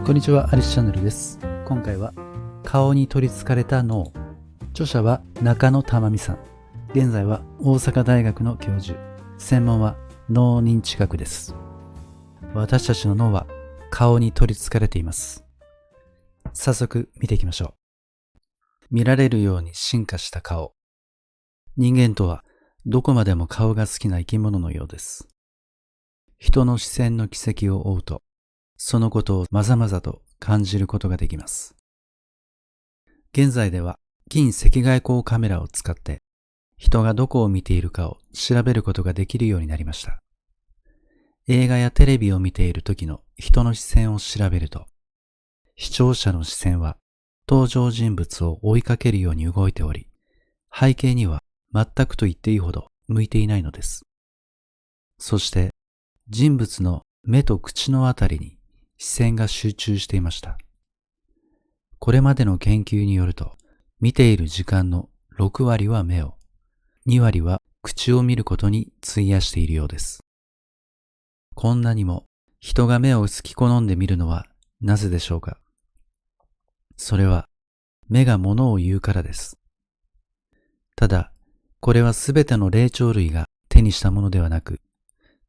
こんにちは、アリスチャンネルです。今回は顔に取り憑かれた脳。著者は中野珠美さん。現在は大阪大学の教授。専門は脳認知学です。私たちの脳は顔に取り憑かれています。早速見ていきましょう。見られるように進化した顔。人間とはどこまでも顔が好きな生き物のようです。人の視線の軌跡を追うと、そのことをまざまざと感じることができます。現在では近赤外光カメラを使って人がどこを見ているかを調べることができるようになりました。映画やテレビを見ている時の人の視線を調べると、視聴者の視線は登場人物を追いかけるように動いており、背景には全くと言っていいほど向いていないのです。そして人物の目と口のあたりに視線が集中していました。これまでの研究によると、見ている時間の6割は目を、2割は口を見ることに費やしているようです。こんなにも人が目を好き好んで見るのはなぜでしょうか。それは目がものを言うからです。ただ、これはすべての霊長類が手にしたものではなく、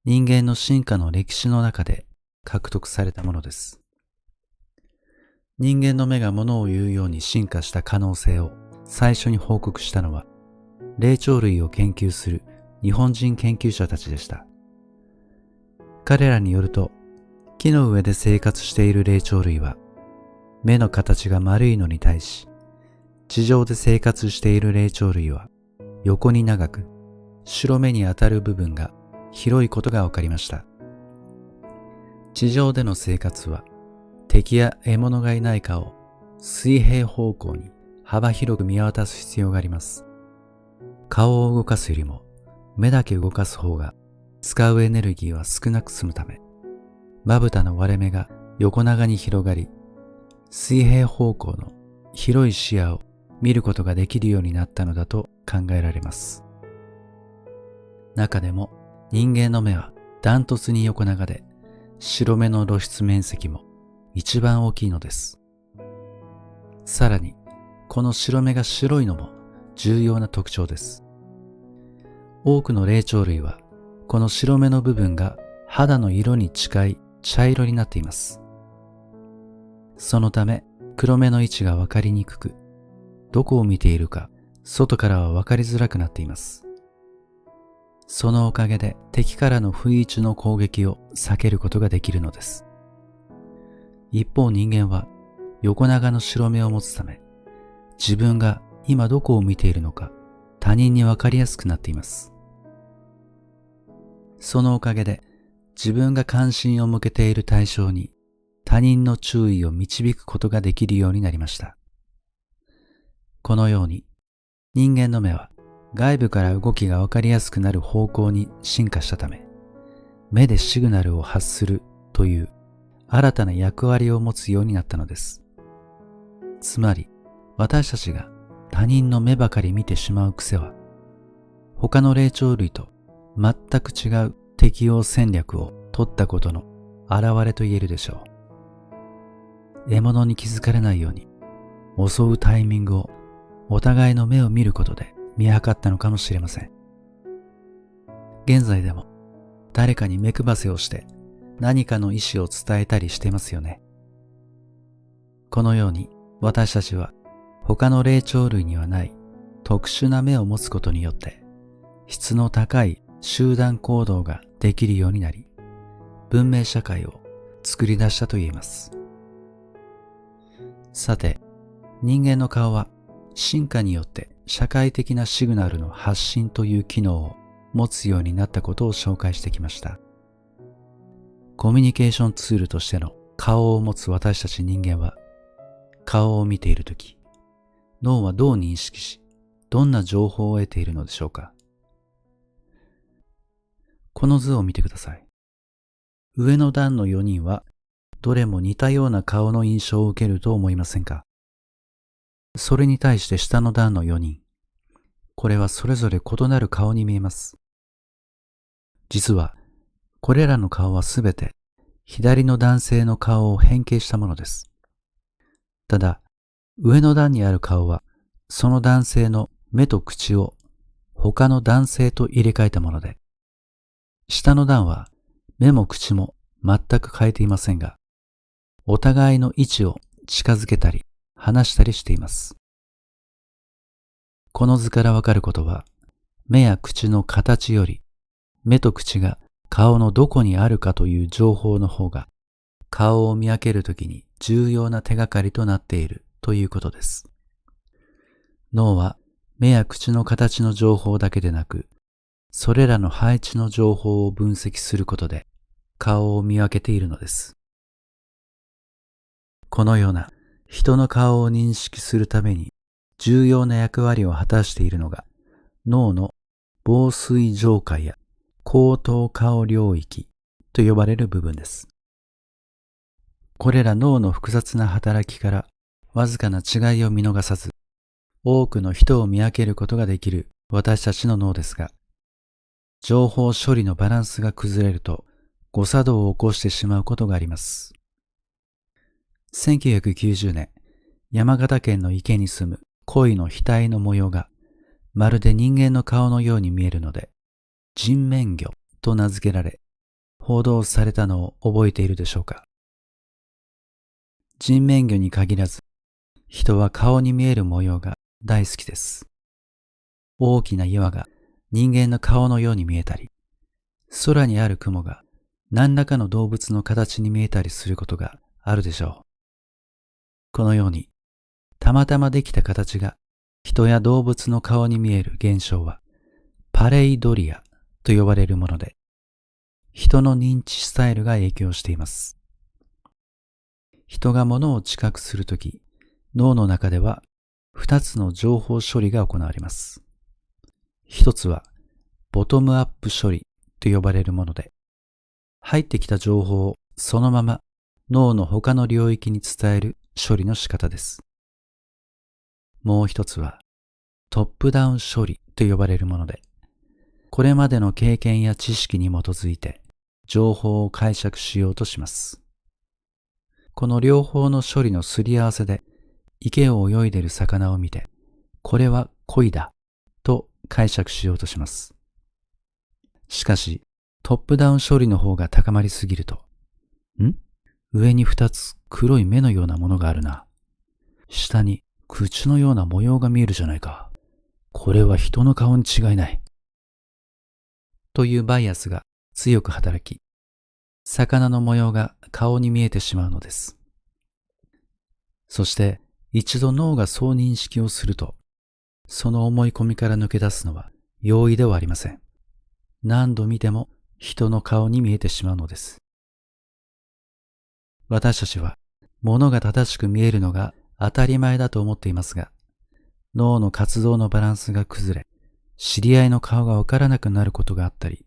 人間の進化の歴史の中で獲得されたものです。人間の目がものを言うように進化した可能性を最初に報告したのは、霊長類を研究する日本人研究者たちでした。彼らによると、木の上で生活している霊長類は、目の形が丸いのに対し、地上で生活している霊長類は、横に長く、白目に当たる部分が広いことが分かりました。地上での生活は敵や獲物がいないかを水平方向に幅広く見渡す必要があります。顔を動かすよりも目だけ動かす方が使うエネルギーは少なく済むため、まぶたの割れ目が横長に広がり、水平方向の広い視野を見ることができるようになったのだと考えられます。中でも人間の目はダントツに横長で、白目の露出面積も一番大きいのです。さらに、この白目が白いのも重要な特徴です。多くの霊長類は、この白目の部分が肌の色に近い茶色になっています。そのため、黒目の位置がわかりにくく、どこを見ているか、外からはわかりづらくなっています。そのおかげで敵からの不意打ちの攻撃を避けることができるのです。一方人間は横長の白目を持つため、自分が今どこを見ているのか他人にわかりやすくなっています。そのおかげで自分が関心を向けている対象に他人の注意を導くことができるようになりました。このように人間の目は外部から動きがわかりやすくなる方向に進化したため、目でシグナルを発するという新たな役割を持つようになったのです。つまり、私たちが他人の目ばかり見てしまう癖は、他の霊長類と全く違う適応戦略を取ったことの表れと言えるでしょう。獲物に気づかれないように、襲うタイミングをお互いの目を見ることで見計ったのかもしれません。現在でも誰かに目配せをして何かの意思を伝えたりしていますよね。このように私たちは他の霊長類にはない特殊な目を持つことによって質の高い集団行動ができるようになり、文明社会を作り出したと言えます。さて、人間の顔は進化によって社会的なシグナルの発信という機能を持つようになったことを紹介してきました。コミュニケーションツールとしての顔を持つ私たち人間は、顔を見ているとき、脳はどう認識し、どんな情報を得ているのでしょうか。この図を見てください。上の段の4人は、どれも似たような顔の印象を受けると思いませんか。それに対して下の段の4人。これはそれぞれ異なる顔に見えます。実は、これらの顔はすべて左の男性の顔を変形したものです。ただ、上の段にある顔は、その男性の目と口を他の男性と入れ替えたもので、下の段は目も口も全く変えていませんが、お互いの位置を近づけたり離したりしています。この図からわかることは、目や口の形より、目と口が顔のどこにあるかという情報の方が、顔を見分けるときに重要な手がかりとなっているということです。脳は目や口の形の情報だけでなく、それらの配置の情報を分析することで顔を見分けているのです。このような人の顔を認識するために重要な役割を果たしているのが脳の房水上界や後頭顔領域と呼ばれる部分です。これら脳の複雑な働きからわずかな違いを見逃さず、多くの人を見分けることができる私たちの脳ですが、情報処理のバランスが崩れると誤作動を起こしてしまうことがあります。1990年、山形県の池に住む鯉の額の模様がまるで人間の顔のように見えるので、人面魚と名付けられ、報道されたのを覚えているでしょうか。人面魚に限らず、人は顔に見える模様が大好きです。大きな岩が人間の顔のように見えたり、空にある雲が何らかの動物の形に見えたりすることがあるでしょう。このように、たまたまできた形が人や動物の顔に見える現象は、パレイドリアと呼ばれるもので、人の認知スタイルが影響しています。人が物を知覚するとき、脳の中では2つの情報処理が行われます。一つは、ボトムアップ処理と呼ばれるもので、入ってきた情報をそのまま脳の他の領域に伝える処理の仕方です。もう一つは、トップダウン処理と呼ばれるもので、これまでの経験や知識に基づいて情報を解釈しようとします。この両方の処理のすり合わせで、池を泳いでいる魚を見て、これは鯉だと解釈しようとします。しかし、トップダウン処理の方が高まりすぎると、上に2つ黒い目のようなものがあるな。下に口のような模様が見えるじゃないか。これは人の顔に違いない。というバイアスが強く働き、魚の模様が顔に見えてしまうのです。そして一度脳がそう認識をすると、その思い込みから抜け出すのは容易ではありません。何度見ても人の顔に見えてしまうのです。私たちは物が正しく見えるのが当たり前だと思っていますが、脳の活動のバランスが崩れ、知り合いの顔がわからなくなることがあったり、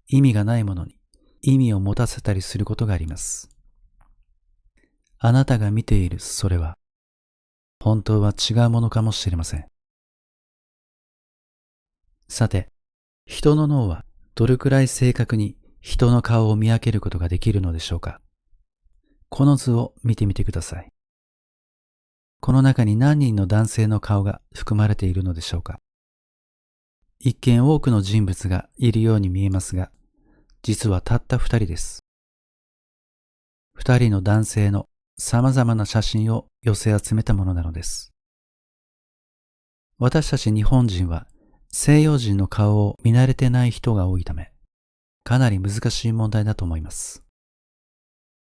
意味がないものに意味を持たせたりすることがあります。あなたが見ているそれは、本当は違うものかもしれません。さて、人の脳はどれくらい正確に人の顔を見分けることができるのでしょうか。この図を見てみてください。この中に何人の男性の顔が含まれているのでしょうか。一見多くの人物がいるように見えますが、実はたった2人です。2人の男性の様々な写真を寄せ集めたものなのです。私たち日本人は西洋人の顔を見慣れてない人が多いため、かなり難しい問題だと思います。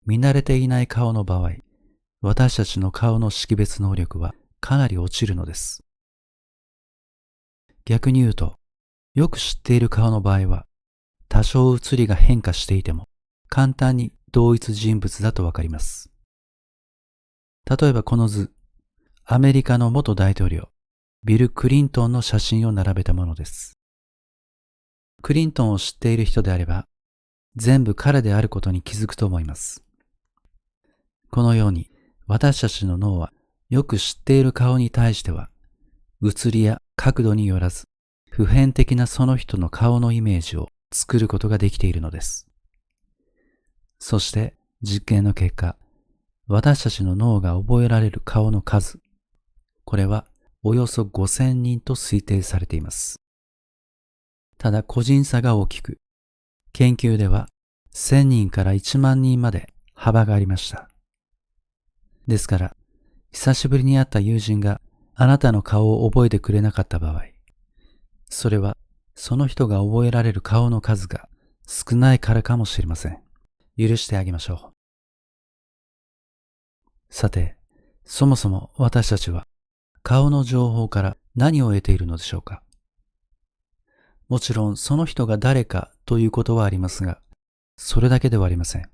見慣れていない顔の場合、私たちの顔の識別能力はかなり落ちるのです。逆に言うと、よく知っている顔の場合は、多少写りが変化していても、簡単に同一人物だとわかります。例えばこの図、アメリカの元大統領、ビル・クリントンの写真を並べたものです。クリントンを知っている人であれば、全部彼であることに気づくと思います。このように、私たちの脳はよく知っている顔に対しては、写りや角度によらず、普遍的なその人の顔のイメージを作ることができているのです。そして実験の結果、私たちの脳が覚えられる顔の数、これはおよそ5000人と推定されています。ただ個人差が大きく、研究では1000人から1万人まで幅がありました。ですから、久しぶりに会った友人があなたの顔を覚えてくれなかった場合、それはその人が覚えられる顔の数が少ないからかもしれません。許してあげましょう。さて、そもそも私たちは顔の情報から何を得ているのでしょうか。もちろんその人が誰かということはありますが、それだけではありません。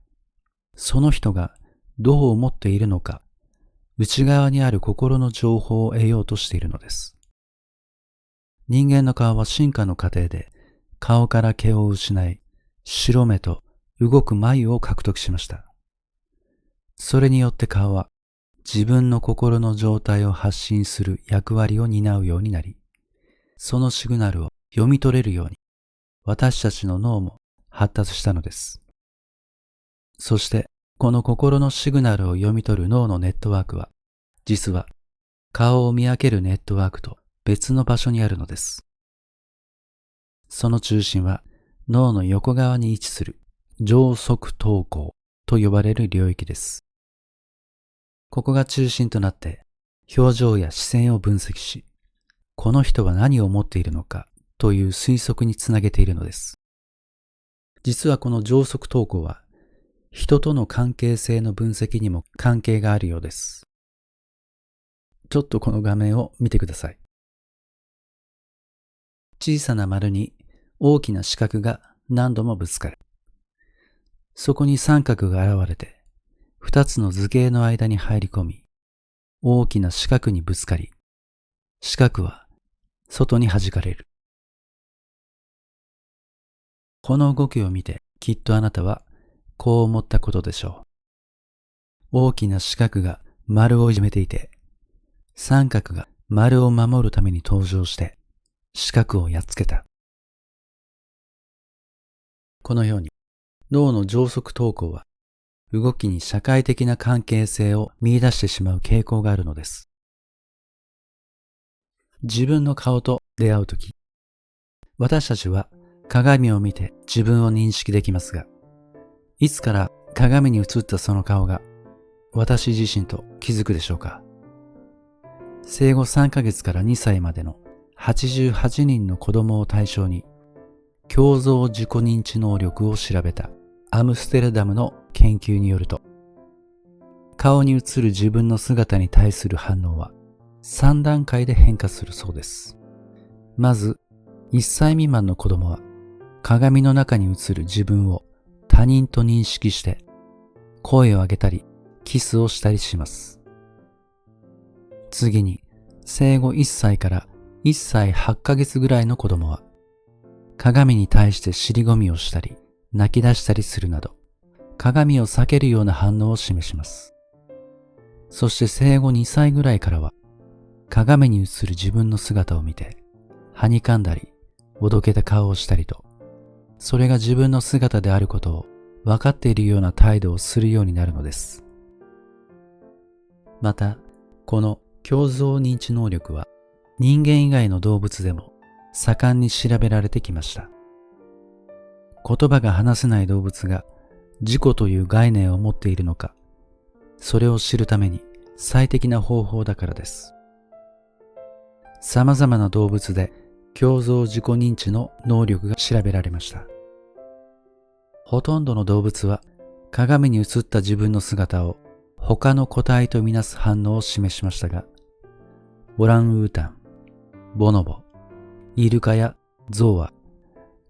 その人がどう思っているのか、内側にある心の情報を得ようとしているのです。人間の顔は進化の過程で顔から毛を失い、白目と動く眉を獲得しました。それによって顔は自分の心の状態を発信する役割を担うようになり、そのシグナルを読み取れるように私たちの脳も発達したのです。そしてこの心のシグナルを読み取る脳のネットワークは、実は顔を見分けるネットワークと別の場所にあるのです。その中心は脳の横側に位置する上側頭孔と呼ばれる領域です。ここが中心となって表情や視線を分析し、この人は何を思っているのかという推測につなげているのです。実はこの上側頭孔は人との関係性の分析にも関係があるようです。ちょっとこの画面を見てください。小さな丸に大きな四角が何度もぶつかる。そこに三角が現れて、二つの図形の間に入り込み、大きな四角にぶつかり、四角は外に弾かれる。この動きを見てきっとあなたはこう思ったことでしょう。大きな四角が丸をいじめていて、三角が丸を守るために登場して四角をやっつけた。このように脳の上側頭孔は動きに社会的な関係性を見出してしまう傾向があるのです。自分の顔と出会うとき、私たちは鏡を見て自分を認識できますが、いつから鏡に映ったその顔が私自身と気づくでしょうか。生後3ヶ月から2歳までの88人の子供を対象に胸像自己認知能力を調べたアムステルダムの研究によると、顔に映る自分の姿に対する反応は3段階で変化するそうです。まず、1歳未満の子供は鏡の中に映る自分を他人と認識して声を上げたりキスをしたりします。次に、生後1歳から1歳8ヶ月ぐらいの子供は鏡に対して尻込みをしたり泣き出したりするなど、鏡を避けるような反応を示します。そして生後2歳ぐらいからは、鏡に映る自分の姿を見て、はにかんだり、おどけた顔をしたりと、それが自分の姿であることを分かっているような態度をするようになるのです。また、この胸像認知能力は、人間以外の動物でも盛んに調べられてきました。言葉が話せない動物が自己という概念を持っているのか、それを知るために最適な方法だからです。様々な動物で胸像自己認知の能力が調べられました。ほとんどの動物は鏡に映った自分の姿を他の個体とみなす反応を示しましたが、オランウータン、ボノボ、イルカやゾウは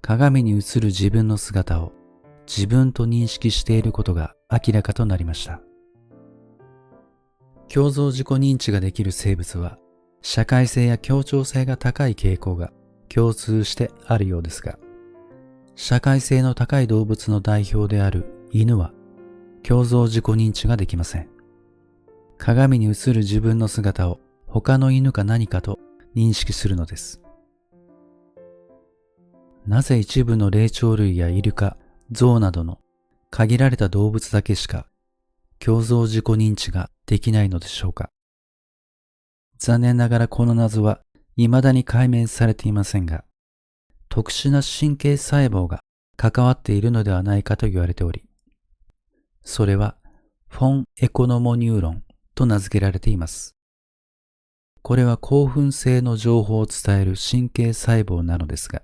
鏡に映る自分の姿を自分と認識していることが明らかとなりました。胸像自己認知ができる生物は社会性や協調性が高い傾向が共通してあるようですが、社会性の高い動物の代表である犬は胸像自己認知ができません。鏡に映る自分の姿を他の犬か何かと認識するのです。なぜ一部の霊長類やイルカ、ゾウなどの限られた動物だけしか共造自己認知ができないのでしょうか。残念ながらこの謎は未だに解明されていませんが、特殊な神経細胞が関わっているのではないかと言われており、それはフォン・エコノモニューロンと名付けられています。これは興奮性の情報を伝える神経細胞なのですが、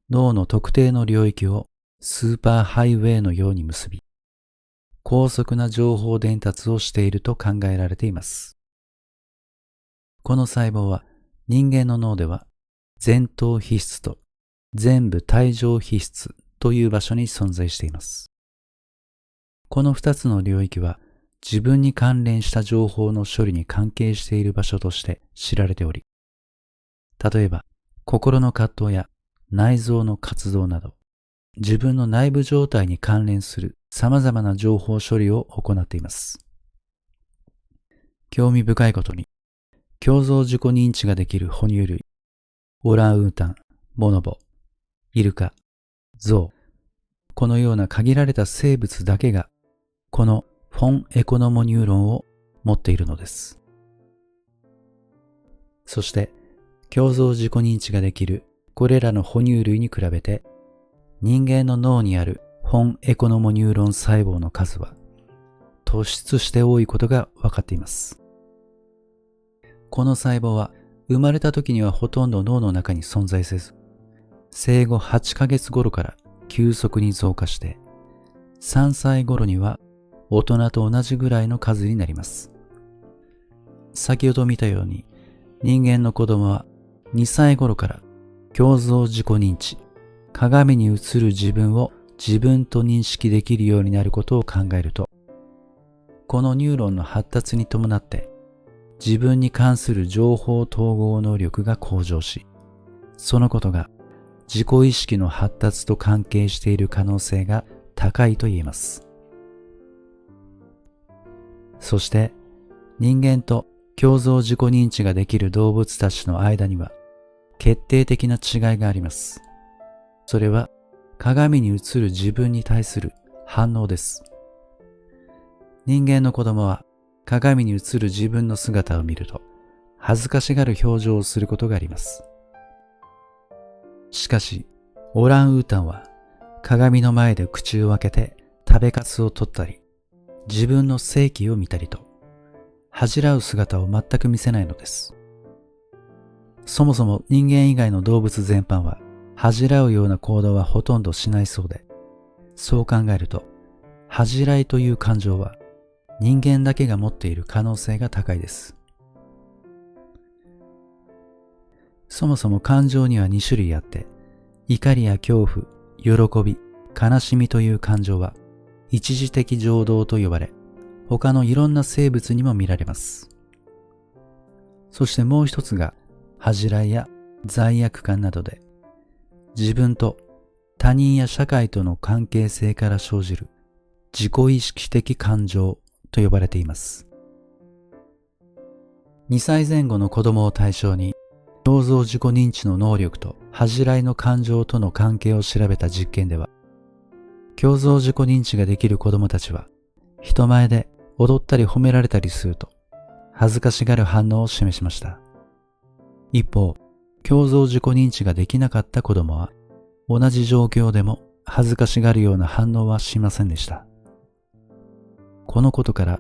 脳の特定の領域をスーパーハイウェイのように結び、高速な情報伝達をしていると考えられています。この細胞は人間の脳では前頭皮質と前部帯状皮質という場所に存在しています。この2つの領域は自分に関連した情報の処理に関係している場所として知られており、例えば心の葛藤や内臓の活動など、自分の内部状態に関連する様々な情報処理を行っています。興味深いことに、共造自己認知ができる哺乳類、オランウータン、ボノボ、イルカ、ゾウ、このような限られた生物だけが、このフォン・エコノモニューロンを持っているのです。そして、共造自己認知ができるこれらの哺乳類に比べて、人間の脳にあるフォン・エコノモニューロン細胞の数は突出して多いことが分かっています。この細胞は生まれた時にはほとんど脳の中に存在せず、生後8ヶ月頃から急速に増加して、3歳頃には大人と同じぐらいの数になります。先ほど見たように、人間の子供は2歳頃から共造自己認知、鏡に映る自分を自分と認識できるようになることを考えると、このニューロンの発達に伴って自分に関する情報統合能力が向上し、そのことが自己意識の発達と関係している可能性が高いと言えます。そして人間と共造自己認知ができる動物たちの間には決定的な違いがあります。それは鏡に映る自分に対する反応です。人間の子供は鏡に映る自分の姿を見ると恥ずかしがる表情をすることがあります。しかし、オランウータンは鏡の前で口を開けて食べかすを取ったり、自分の性器を見たりと、恥じらう姿を全く見せないのです。そもそも人間以外の動物全般は恥じらうような行動はほとんどしないそうで、そう考えると、恥じらいという感情は人間だけが持っている可能性が高いです。そもそも感情には2種類あって、怒りや恐怖、喜び、悲しみという感情は一時的情動と呼ばれ、他のいろんな生物にも見られます。そしてもう一つが、恥じらいや罪悪感などで、自分と他人や社会との関係性から生じる自己意識的感情と呼ばれています。2歳前後の子供を対象に、共造自己認知の能力と恥じらいの感情との関係を調べた実験では、共造自己認知ができる子供たちは、人前で踊ったり褒められたりすると、恥ずかしがる反応を示しました。一方、共造自己認知ができなかった子供は、同じ状況でも恥ずかしがるような反応はしませんでした。このことから、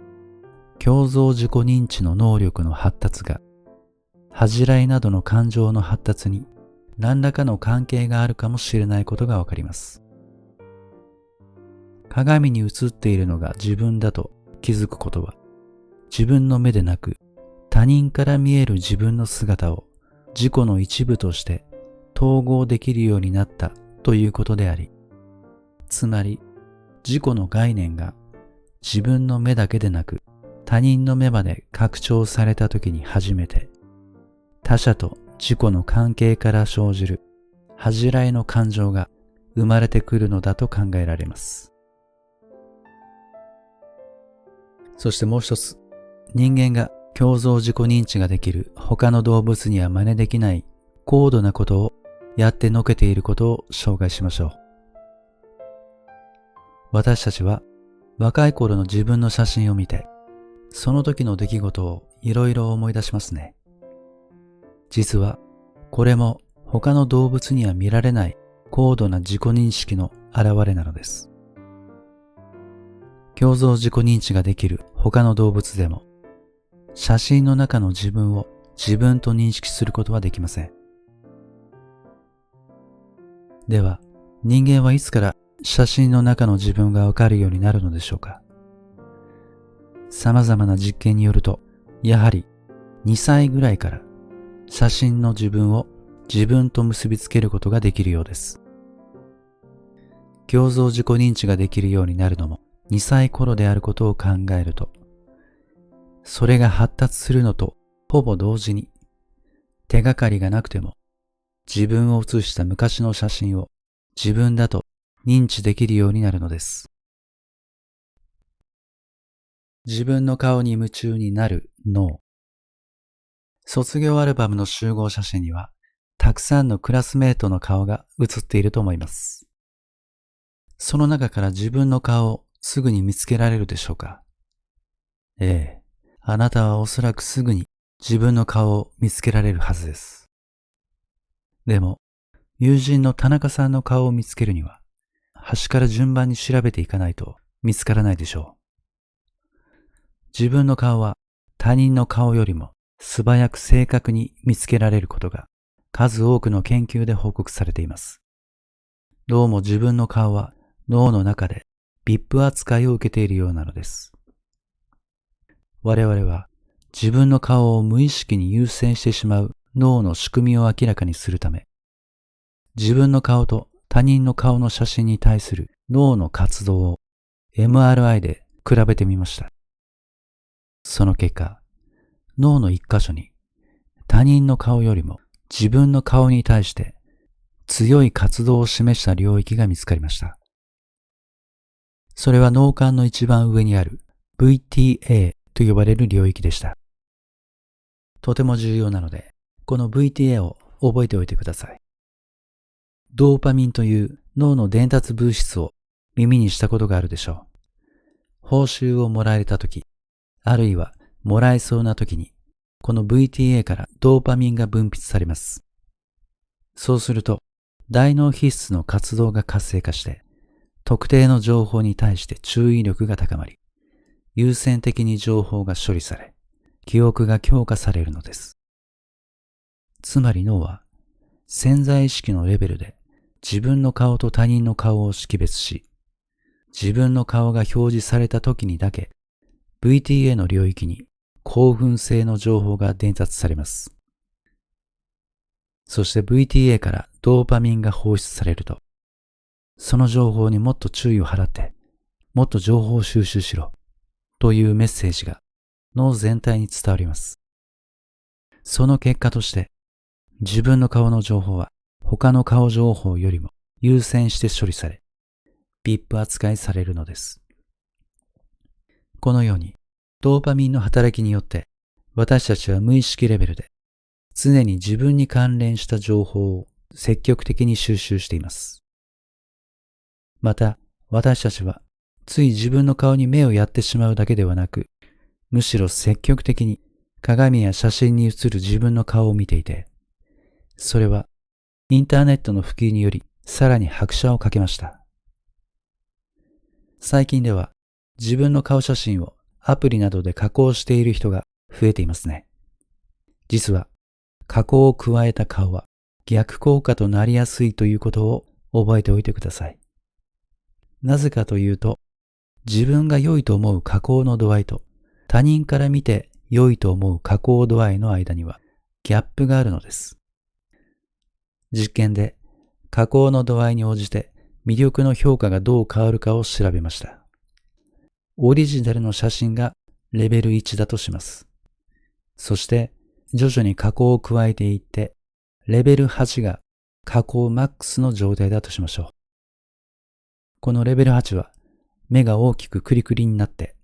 共造自己認知の能力の発達が、恥じらいなどの感情の発達に何らかの関係があるかもしれないことがわかります。鏡に映っているのが自分だと気づくことは、自分の目でなく他人から見える自分の姿を自己の一部として統合できるようになったということであり、つまり自己の概念が自分の目だけでなく他人の目まで拡張されたときに初めて、他者と自己の関係から生じる恥じらいの感情が生まれてくるのだと考えられます。そしてもう一つ、人間が共造自己認知ができる他の動物には真似できない高度なことをやってのけていることを紹介しましょう。私たちは若い頃の自分の写真を見て、その時の出来事をいろいろ思い出しますね。実はこれも他の動物には見られない高度な自己認識の表れなのです。共像自己認知ができる他の動物でも、写真の中の自分を自分と認識することはできません。では、人間はいつから写真の中の自分がわかるようになるのでしょうか。様々な実験によると、やはり2歳ぐらいから写真の自分を自分と結びつけることができるようです。共像自己認知ができるようになるのも2歳頃であることを考えると、それが発達するのとほぼ同時に、手がかりがなくても自分を写した昔の写真を自分だと認知できるようになるのです。自分の顔に夢中になる脳。卒業アルバムの集合写真には、たくさんのクラスメートの顔が写っていると思います。その中から自分の顔をすぐに見つけられるでしょうか。ええ、あなたはおそらくすぐに自分の顔を見つけられるはずです。でも、友人の田中さんの顔を見つけるには、端から順番に調べていかないと見つからないでしょう。自分の顔は他人の顔よりも素早く正確に見つけられることが数多くの研究で報告されています。どうも自分の顔は脳の中でVIP扱いを受けているようなのです。我々は自分の顔を無意識に優先してしまう脳の仕組みを明らかにするため、自分の顔と他人の顔の写真に対する脳の活動を MRI で比べてみました。その結果、脳の一箇所に他人の顔よりも自分の顔に対して強い活動を示した領域が見つかりました。それは脳幹の一番上にある VTA と呼ばれる領域でした。とても重要なので、この VTA を覚えておいてください。ドーパミンという脳の伝達物質を耳にしたことがあるでしょう。報酬をもらえたとき、あるいはもらえそうなときに、この VTA からドーパミンが分泌されます。そうすると、大脳皮質の活動が活性化して、特定の情報に対して注意力が高まり、優先的に情報が処理され、記憶が強化されるのです。つまり脳は、潜在意識のレベルで自分の顔と他人の顔を識別し、自分の顔が表示された時にだけ VTA の領域に興奮性の情報が伝達されます。そして VTA からドーパミンが放出されると、その情報にもっと注意を払って、もっと情報を収集しろというメッセージが脳全体に伝わります。その結果として、自分の顔の情報は他の顔情報よりも優先して処理され、VIP扱いされるのです。このように、ドーパミンの働きによって、私たちは無意識レベルで、常に自分に関連した情報を積極的に収集しています。また、私たちは、つい自分の顔に目をやってしまうだけではなく、むしろ積極的に鏡や写真に写る自分の顔を見ていて、それはインターネットの普及によりさらに拍車をかけました。最近では自分の顔写真をアプリなどで加工している人が増えていますね。実は加工を加えた顔は逆効果となりやすいということを覚えておいてください。なぜかというと、自分が良いと思う加工の度合いと他人から見て良いと思う加工度合いの間にはギャップがあるのです。実験で加工の度合いに応じて魅力の評価がどう変わるかを調べました。オリジナルの写真がレベル1だとします。そして徐々に加工を加えていって、レベル8が加工マックスの状態だとしましょう。このレベル8は目が大きくクリクリになって、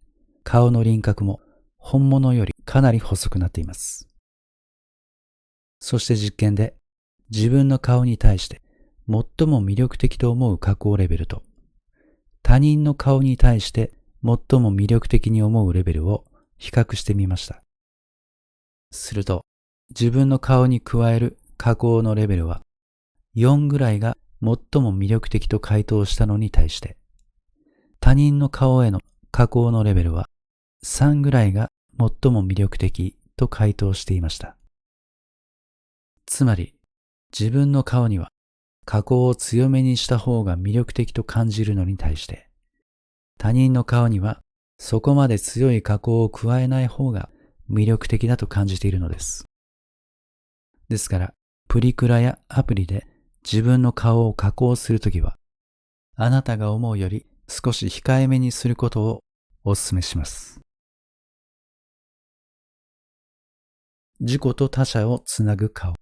顔の輪郭も本物よりかなり細くなっています。そして実験で自分の顔に対して最も魅力的と思う加工レベルと他人の顔に対して最も魅力的に思うレベルを比較してみました。すると、自分の顔に加える加工のレベルは4ぐらいが最も魅力的と回答したのに対して、他人の顔への加工のレベルは3ぐらいが最も魅力的と回答していました。つまり、自分の顔には加工を強めにした方が魅力的と感じるのに対して、他人の顔にはそこまで強い加工を加えない方が魅力的だと感じているのです。ですから、プリクラやアプリで自分の顔を加工するときは、あなたが思うより少し控えめにすることをお勧めします。自己と他者をつなぐ顔。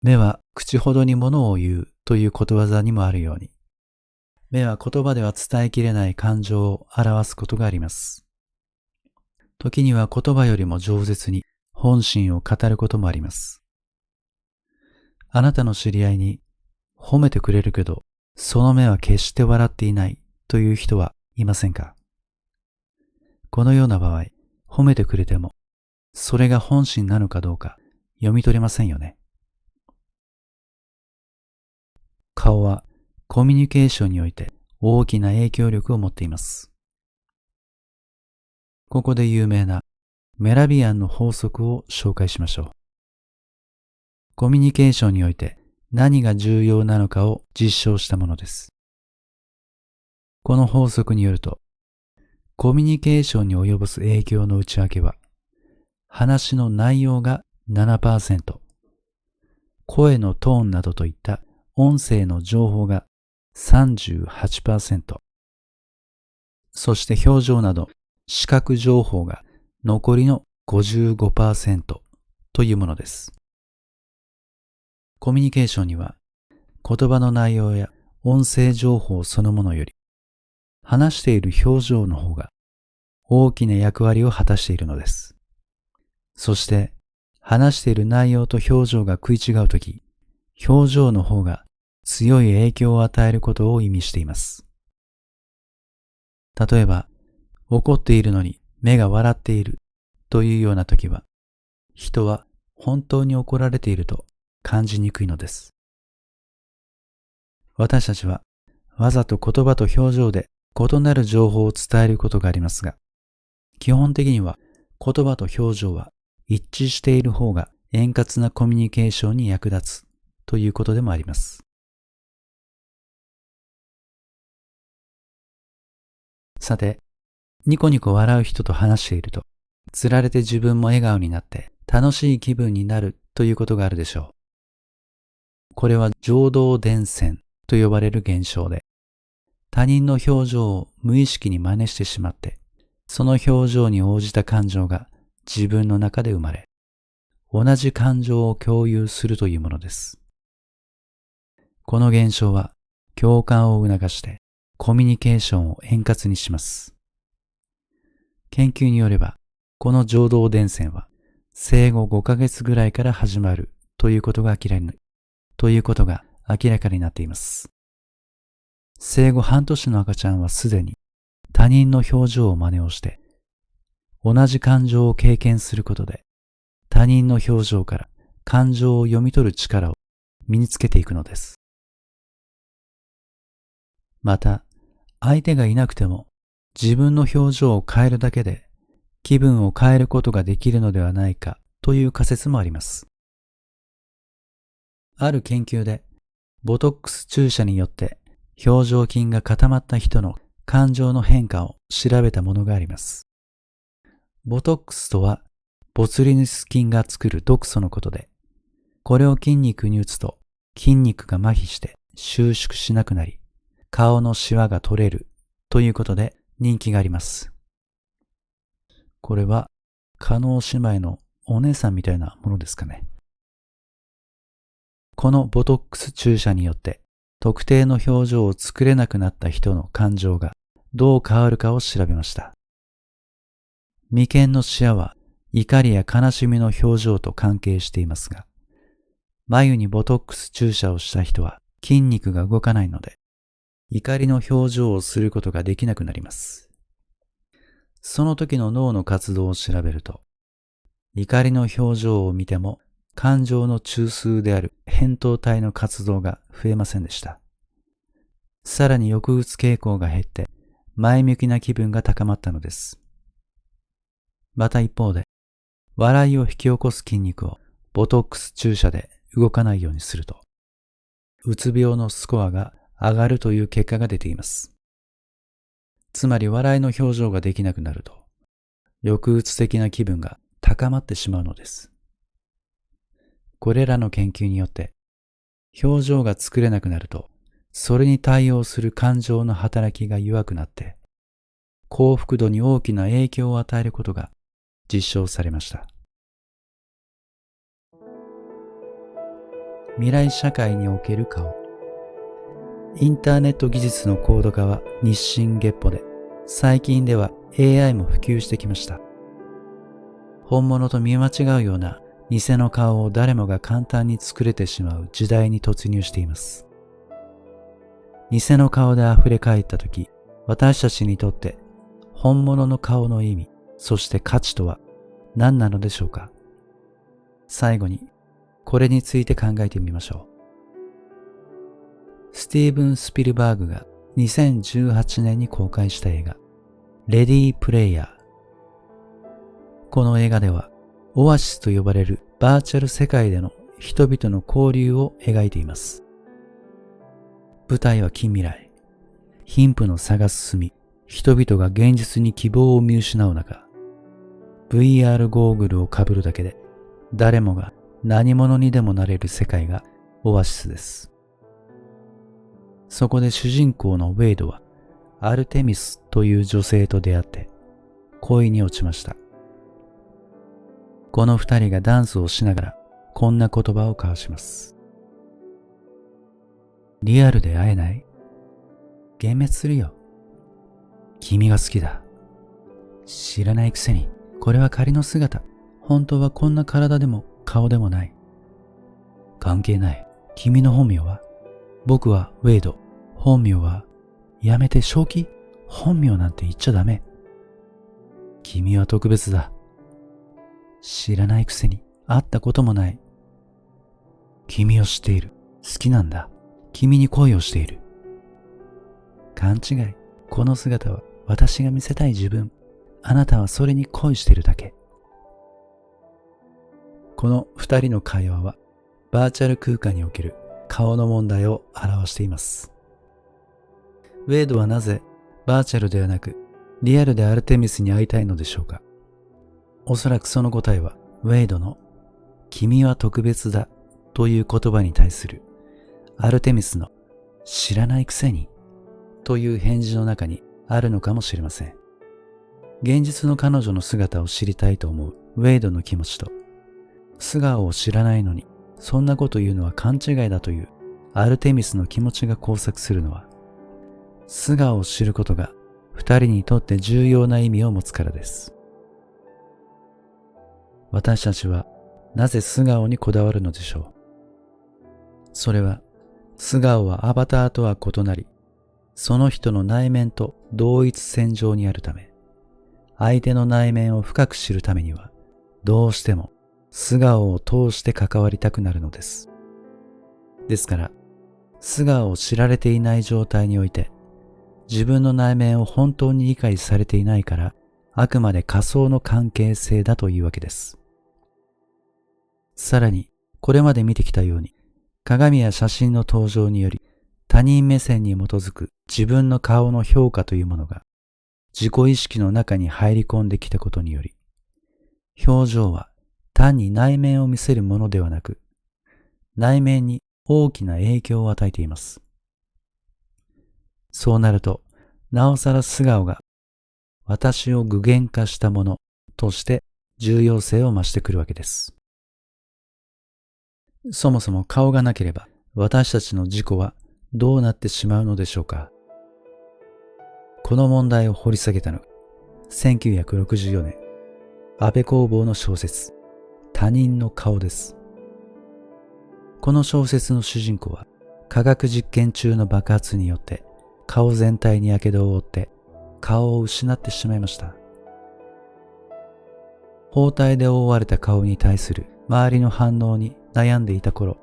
目は口ほどにものを言うということわざにもあるように、目は言葉では伝えきれない感情を表すことがあります。時には言葉よりも饒舌に本心を語ることもあります。あなたの知り合いに褒めてくれるけど、その目は決して笑っていないという人はいませんか？このような場合、褒めてくれても、それが本心なのかどうか読み取れませんよね。顔はコミュニケーションにおいて大きな影響力を持っています。ここで有名なメラビアンの法則を紹介しましょう。コミュニケーションにおいて何が重要なのかを実証したものです。この法則によると、コミュニケーションに及ぼす影響の内訳は、話の内容が 7%、声のトーンなどといった音声の情報が 38%、そして表情など視覚情報が残りの 55% というものです。コミュニケーションには言葉の内容や音声情報そのものより話している表情の方が大きな役割を果たしているのです。そして話している内容と表情が食い違うとき、表情の方が強い影響を与えることを意味しています。例えば、怒っているのに目が笑っているというようなときは、人は本当に怒られていると感じにくいのです。私たちはわざと言葉と表情で異なる情報を伝えることがありますが、基本的には言葉と表情は一致している方が円滑なコミュニケーションに役立つということでもあります。さて、ニコニコ笑う人と話していると、つられて自分も笑顔になって楽しい気分になるということがあるでしょう。これは情動伝染と呼ばれる現象で、他人の表情を無意識に真似してしまって、その表情に応じた感情が自分の中で生まれ、同じ感情を共有するというものです。この現象は共感を促してコミュニケーションを円滑にします。研究によれば、この情動伝染は生後5ヶ月ぐらいから始まるということが明らかになっています。生後半年の赤ちゃんはすでに他人の表情を真似をして、同じ感情を経験することで、他人の表情から感情を読み取る力を身につけていくのです。また、相手がいなくても自分の表情を変えるだけで気分を変えることができるのではないかという仮説もあります。ある研究で、ボトックス注射によって表情筋が固まった人の感情の変化を調べたものがあります。ボトックスとはボツリヌス菌が作る毒素のことで、これを筋肉に打つと筋肉が麻痺して収縮しなくなり、顔のシワが取れるということで人気があります。これは叶姉妹のお姉さんみたいなものですかね。このボトックス注射によって特定の表情を作れなくなった人の感情がどう変わるかを調べました。眉間のシワは怒りや悲しみの表情と関係していますが、眉にボトックス注射をした人は筋肉が動かないので、怒りの表情をすることができなくなります。その時の脳の活動を調べると、怒りの表情を見ても感情の中枢である扁桃体の活動が増えませんでした。さらに抑うつ傾向が減って前向きな気分が高まったのです。また一方で、笑いを引き起こす筋肉をボトックス注射で動かないようにすると、うつ病のスコアが上がるという結果が出ています。つまり笑いの表情ができなくなると、抑うつ的な気分が高まってしまうのです。これらの研究によって、表情が作れなくなると、それに対応する感情の働きが弱くなって、幸福度に大きな影響を与えることが実証されました。未来社会における顔。インターネット技術の高度化は日進月歩で、最近では AI も普及してきました。本物と見間違うような偽の顔を誰もが簡単に作れてしまう時代に突入しています。偽の顔で溢れ返ったとき、私たちにとって本物の顔の意味、そして価値とは何なのでしょうか。最後に、これについて考えてみましょう。スティーブン・スピルバーグが2018年に公開した映画、レディー・プレイヤー。この映画では、オアシスと呼ばれるバーチャル世界での人々の交流を描いています。舞台は近未来。貧富の差が進み、人々が現実に希望を見失う中、VR ゴーグルをかぶるだけで、誰もが何者にでもなれる世界がオアシスです。そこで主人公のウェイドは、アルテミスという女性と出会って、恋に落ちました。この二人がダンスをしながら、こんな言葉を交わします。リアルで会えない？幻滅するよ。君が好きだ。知らないくせに、これは仮の姿。本当はこんな体でも顔でもない。関係ない。君の本名は？僕はウェイド。本名は？やめて正気？本名なんて言っちゃダメ。君は特別だ。知らないくせに会ったこともない。君を知っている。好きなんだ。君に恋をしている。勘違い。この姿は私が見せたい自分。あなたはそれに恋しているだけ。この二人の会話はバーチャル空間における顔の問題を表しています。ウェイドはなぜバーチャルではなくリアルでアルテミスに会いたいのでしょうか。おそらくその答えはウェイドの君は特別だという言葉に対するアルテミスの知らないくせにという返事の中にあるのかもしれません。現実の彼女の姿を知りたいと思うウェイドの気持ちと、素顔を知らないのにそんなこと言うのは勘違いだというアルテミスの気持ちが交錯するのは、素顔を知ることが二人にとって重要な意味を持つからです。私たちはなぜ素顔にこだわるのでしょう。それは素顔はアバターとは異なり、その人の内面と同一線上にあるため、相手の内面を深く知るためには、どうしても素顔を通して関わりたくなるのです。ですから、素顔を知られていない状態において、自分の内面を本当に理解されていないから、あくまで仮想の関係性だというわけです。さらに、これまで見てきたように、鏡や写真の登場により、他人目線に基づく自分の顔の評価というものが、自己意識の中に入り込んできたことにより、表情は単に内面を見せるものではなく、内面に大きな影響を与えています。そうなると、なおさら素顔が私を具現化したものとして重要性を増してくるわけです。そもそも顔がなければ私たちの自己はどうなってしまうのでしょうか。この問題を掘り下げたのが1964年安部公房の小説他人の顔です。この小説の主人公は科学実験中の爆発によって顔全体に火傷を負って顔を失ってしまいました。包帯で覆われた顔に対する周りの反応に悩んでいた頃、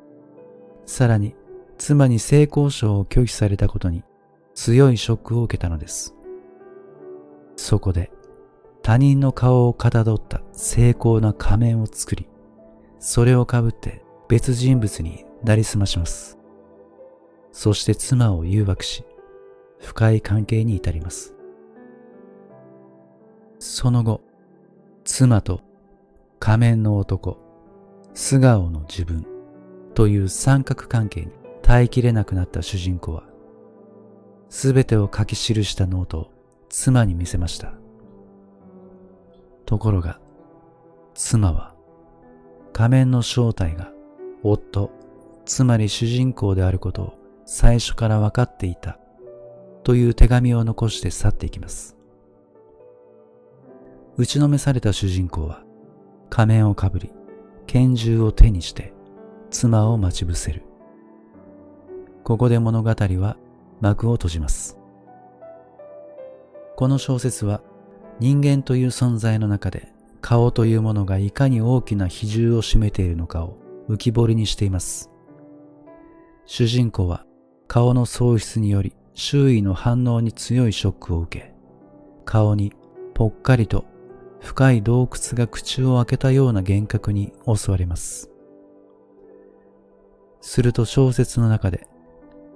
さらに妻に性交渉を拒否されたことに強いショックを受けたのです。そこで他人の顔をかたどった精巧な仮面を作り、それをかぶって別人物になりすまします。そして妻を誘惑し、深い関係に至ります。その後、妻と仮面の男、素顔の自分という三角関係に耐えきれなくなった主人公は、すべてを書き記したノートを妻に見せました。ところが、妻は仮面の正体が夫、つまり主人公であることを最初から分かっていたという手紙を残して去っていきます。打ちのめされた主人公は仮面をかぶり、拳銃を手にして妻を待ち伏せる。ここで物語は幕を閉じます。この小説は人間という存在の中で顔というものがいかに大きな比重を占めているのかを浮き彫りにしています。主人公は顔の喪失により周囲の反応に強いショックを受け、顔にぽっかりと深い洞窟が口を開けたような幻覚に襲われます。すると小説の中で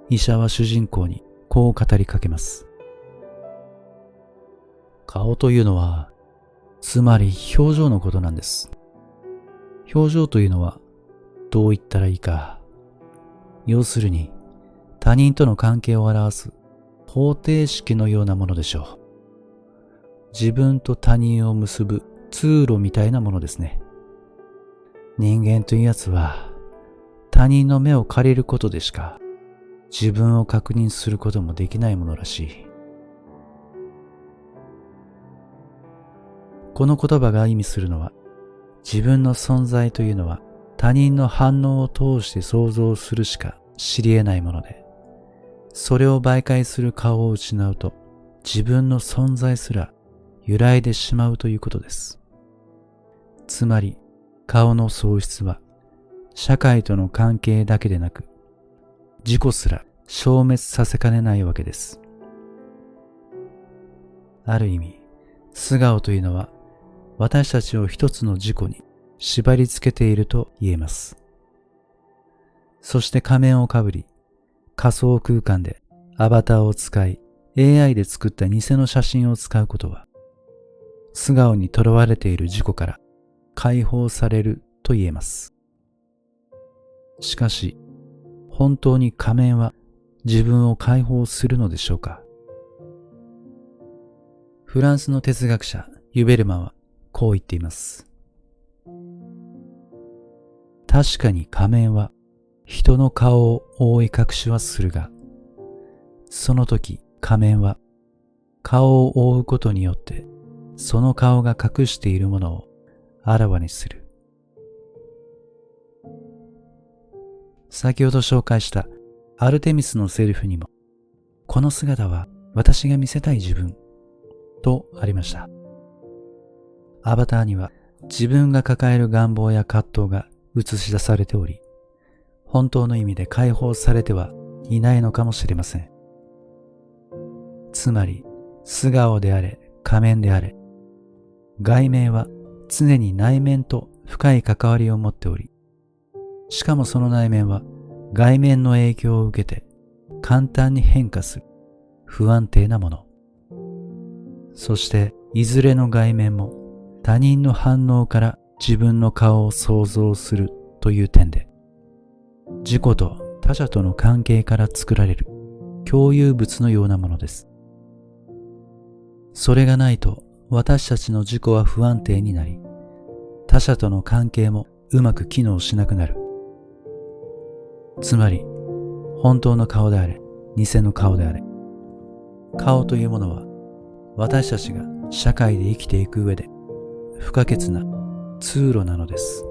医者は主人公にこう語りかけます。顔というのは、つまり表情のことなんです。表情というのはどう言ったらいいか。要するに他人との関係を表す方程式のようなものでしょう。自分と他人を結ぶ通路みたいなものですね。人間というやつは他人の目を借りることでしか自分を確認することもできないものらしい。この言葉が意味するのは、自分の存在というのは他人の反応を通して想像するしか知り得ないもので、それを媒介する顔を失うと自分の存在すら揺らいでしまうということです。つまり顔の喪失は社会との関係だけでなく、自己すら消滅させかねないわけです。ある意味、素顔というのは私たちを一つの自己に縛り付けていると言えます。そして仮面をかぶり、仮想空間でアバターを使い、AI で作った偽の写真を使うことは、素顔にとらわれている自己から解放されると言えます。しかし、本当に仮面は自分を解放するのでしょうか？フランスの哲学者ユベルマンはこう言っています。確かに仮面は人の顔を覆い隠しはするが、その時仮面は顔を覆うことによってその顔が隠しているものをあらわにする。先ほど紹介したアルテミスのセリフにも、この姿は私が見せたい自分とありました。アバターには自分が抱える願望や葛藤が映し出されており、本当の意味で解放されてはいないのかもしれません。つまり、素顔であれ、仮面であれ、外面は常に内面と深い関わりを持っており、しかもその内面は外面の影響を受けて簡単に変化する不安定なもの。そしていずれの外面も他人の反応から自分の顔を想像するという点で、自己と他者との関係から作られる共有物のようなものです。それがないと私たちの自己は不安定になり、他者との関係もうまく機能しなくなる。つまり、本当の顔であれ、偽の顔であれ、顔というものは私たちが社会で生きていく上で不可欠な通路なのです。